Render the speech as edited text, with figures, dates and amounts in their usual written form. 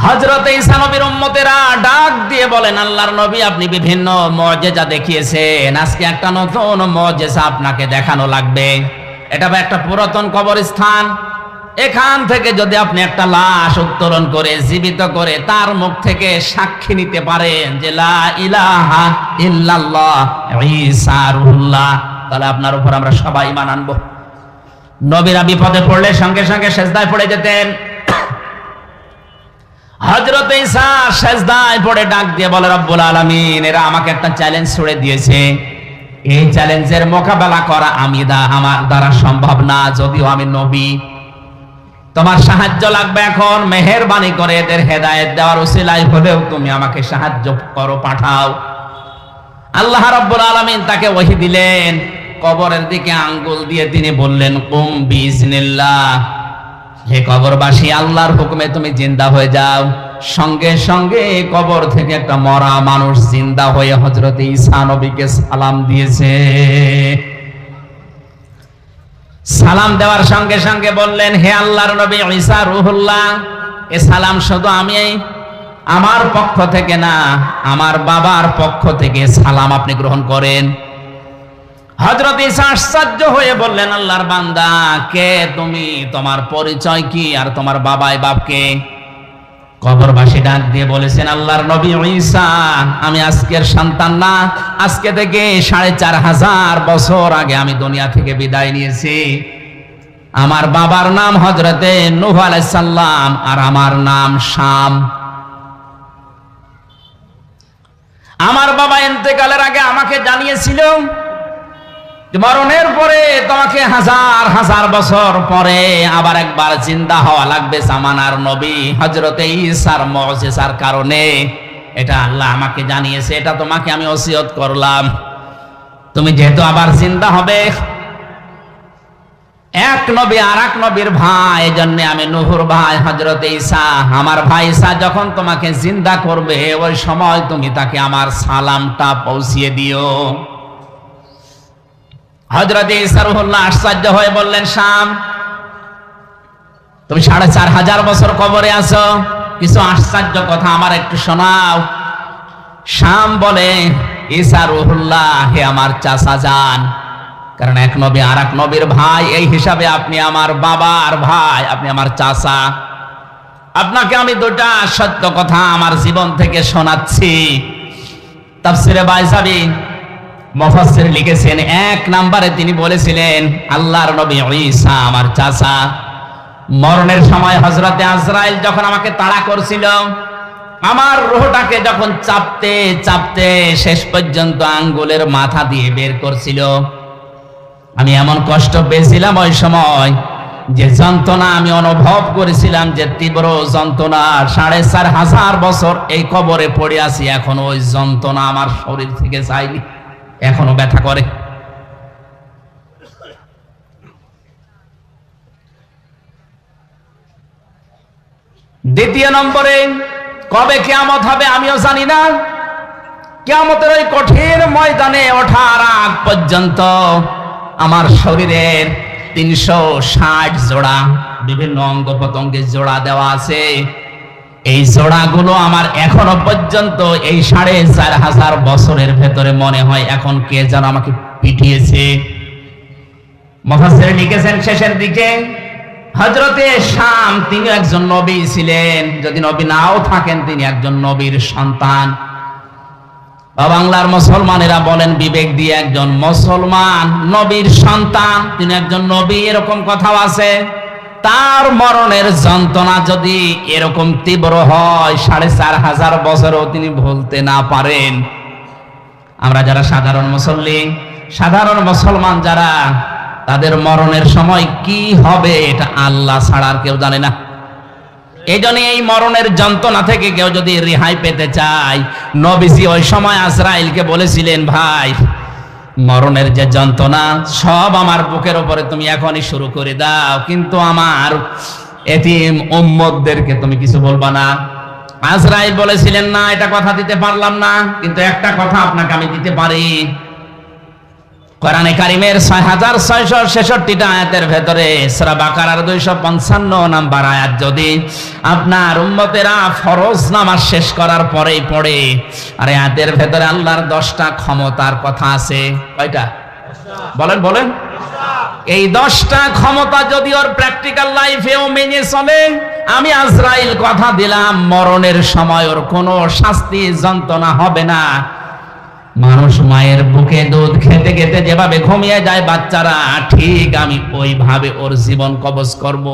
হযরত ঈসা নবীর উম্মতেরা ডাক দিয়ে বলেন, আল্লাহর নবী আপনি বিভিন্ন মুআজিজা দেখিয়েছেন, আজকে একটা নতুন মুআজিজা আপনাকে দেখানো লাগবে। এটা একটা পুরাতন কবরস্থান, এখান থেকে যদি আপনি একটা লাশ উত্তোলন করে জীবিত করে তার মুখ থেকে সাক্ষী নিতে পারেন যে লা ইলাহা ইল্লাল্লাহ ঈসা রুহুল্লাহ, তাহলে আপনার উপর আমরা সবাই ঈমান আনবো। নবীরা বিপদে পড়লে সঙ্গে সঙ্গে সেজদায় পড়ে যেতেন। হযরত ঈসা সেজদায় পড়ে ডাক দিয়ে বলে, রব্বুল আলামিন, এরা আমাকে একটা চ্যালেঞ্জ ছুড়ে দিয়েছে, এই চ্যালেঞ্জের মোকাবেলা করা আমার দ্বারা সম্ভব না, যদিও আমি নবী। তোমার সাহায্য লাগবে এখন, মেহেরবানি করে এদের হেদায়েত দেওয়ার উসিলায় হলেও তুমি আমাকে সাহায্য করো, পাঠাও। আল্লাহ রাব্বুল আলামিন তাকে ওহী দিলেন, কবরের দিকে আঙ্গুল দিয়ে তিনি বললেন, কুম বিইজনিল্লাহ, হে কবরবাসী, আল্লাহর হুকুমে তুমি জিন্দা হয়ে যাও। সঙ্গে সঙ্গে কবর থেকে একটা মরা মানুষ জিন্দা হয়ে হযরত ঈসা নবীকে সালাম দিয়েছে। সালাম দেওয়ার সঙ্গে সঙ্গে বললেন, হে আল্লাহর নবী ঈসা রুহুল্লাহ, এ সালাম শুধু আমি আমার পক্ষ থেকে না, আমার বাবার পক্ষ থেকে সালাম আপনি গ্রহণ করেন। হযরত ঈসা আশ্চর্য হয়ে বললেন, আল্লাহর বান্দা, কে তুমি, তোমার পরিচয় কি, আর তোমার বাবাই বাপকে? কবরবাসী ডাক দিয়ে বলেছেন, আল্লাহর নবী ঈসা, আমি আজকের সন্তান না, আজকে থেকে ৪৫০০ বছর আগে আমি দুনিয়া থেকে বিদায় নিয়েছি। আমার বাবার নাম হযরতে নূহ আলাইহিস সালাম, আর আমার নাম শাম। আমার বাবা ইন্তেকালের আগে আমাকে জানিয়েছিল মরণের পরে তোমাকে হাজার হাজার বছর পরে আবার একবার জিন্দা হওয়া লাগবে জামানার নবী হযরতে ঈসার মুজিজার কারণে। এটা আল্লাহ আমাকে জানিয়েছে, এটা তোমাকে আমি ওসিয়ত করলাম। তুমি যেহেতু আবার জিন্দা হবে, এক নবী আর এক নবীর ভাই, এজন্য আমি নূহুর ভাই হযরতে ঈসা, আমার ভাই ঈসা যখন তোমাকে জিন্দা করবে ওই সময় তুমি তাকে আমার সালামটা পৌঁছিয়ে দিও। হযরত ঈসা রুহুল্লাহ আশ্চর্য হয়ে বললেন, শাম, তুমি ৪৫০০ বছর কবরে আছো, কিছু আশ্চর্য কথা আমার একটু শোনাও। শাম বলে, ঈসা রুহুল্লাহ, হে আমার চাচা যান, কারণ এক নবী আর এক নবীর ভাই, এই হিসাবে আপনি আমার বাবার ভাই, আপনি আমার চাচা। আপনাকে আমি দুটা সত্য কথা আমার জীবন থেকে শোনাচ্ছি। তাফসীরে বাইজাবি মুফাসসির লিখেছেন, ১ নম্বরে তিনি বলেছিলেন, আল্লাহর নবী ঈসা আমার চাচা। মরণের সময় হযরতে আজরাইল যখন আমাকে তাড়া করছিল, আমার রূহটাকে যখন চাপতে চাপতে শেষ পর্যন্ত আঙ্গুলের মাথা দিয়ে বের করছিল, আমি এমন কষ্ট পেয়েছিলাম ওই সময়, যে যন্ত্রণা আমি অনুভব করেছিলাম, যে তীব্র যন্ত্রণা। ৪৫০০ বছর এই কবরে পড়ে আছি, এখন ওই যন্ত্রণা আমার শরীর থেকে যায়নি, এখনো ব্যথা করে। দ্বিতীয় নম্বরে, কবে কিয়ামত হবে আমিও জানি না। কিয়ামতের ওই কঠিন ময়দানে ওঠার আগ পর্যন্ত আমার শরীরের ৩৬০ জোড়া বিভিন্ন অঙ্গ প্রত্যঙ্গের জোড়া দেওয়া আছে। এই জোড়াগুলো আমার এখনো পর্যন্ত এই ৪৫০০ বছরের ভেতরে মনে হয় এখন কে যেন আমাকে পিটিয়েছে। মুফাসসির লিখেছেন শেষের দিকে, হযরতে শাম তিনি একজন নবী ছিলেন, যদি নবী নাও থাকেন তিনি একজন নবীর সন্তান। বাংলার মুসলমানেরা বলেন বিবেক দিয়ে, একজন মুসলমান নবীর সন্তান, তিনি একজন নবী, এরকম কথাও আছে। তার মরণের যন্ত্রণা যদি এরকম তীব্র হয়, ৪৫০০ বছরও তিনি ভুলতে না পারেন, আমরা যারা সাধারণ মুসল্লি, সাধারণ মুসলমান যারা, তাদের মরণের সময় কি হবে এটা আল্লাহ ছাড়া আর কেউ জানে না। এই জন্য এই মরণের যন্ত্রণা থেকে কেউ যদি রেহাই পেতে চায়, নবীজি ওই সময় আজরাইলকে বলেছিলেন, ভাই মরণের যে যন্ত্রণা সব আমার বুকের উপরে তুমি এখনই শুরু করে দাও, কিন্তু আমার এতিম উম্মতদেরকে তুমি কিছু বলবা না। আজরাইল বলেছিলেন, না, এটা কথা দিতে পারলাম না, কিন্তু একটা কথা আপনাকে আমি দিতে পারি, কোরআনে কারিমের 6666টা আয়াতের ভেতরে সূরা বাকারার 255 নাম্বার আয়াত যদি আপনার উম্মতেরা ফরজ নামাজ শেষ করার পরেই পড়ে, আর আয়াতের ভেতরে আল্লাহর 10টা ক্ষমতার কথা আছে। কয়টা? বলেন বলেন। এই 10টা ক্ষমতা যদি ওর প্র্যাকটিক্যাল লাইফেও মেনে চলে, আমি আজরাইল কথা দিলাম মরণের সময় ওর কোনো শাস্তি যন্ত্রণা হবে না। মানুষ মায়ের বুকে দুধ খেতে খেতে যেভাবে ঘুমিয়ে যায় বাচ্চারা, ঠিক আমি ওইভাবে ওর জীবন কবজ করব।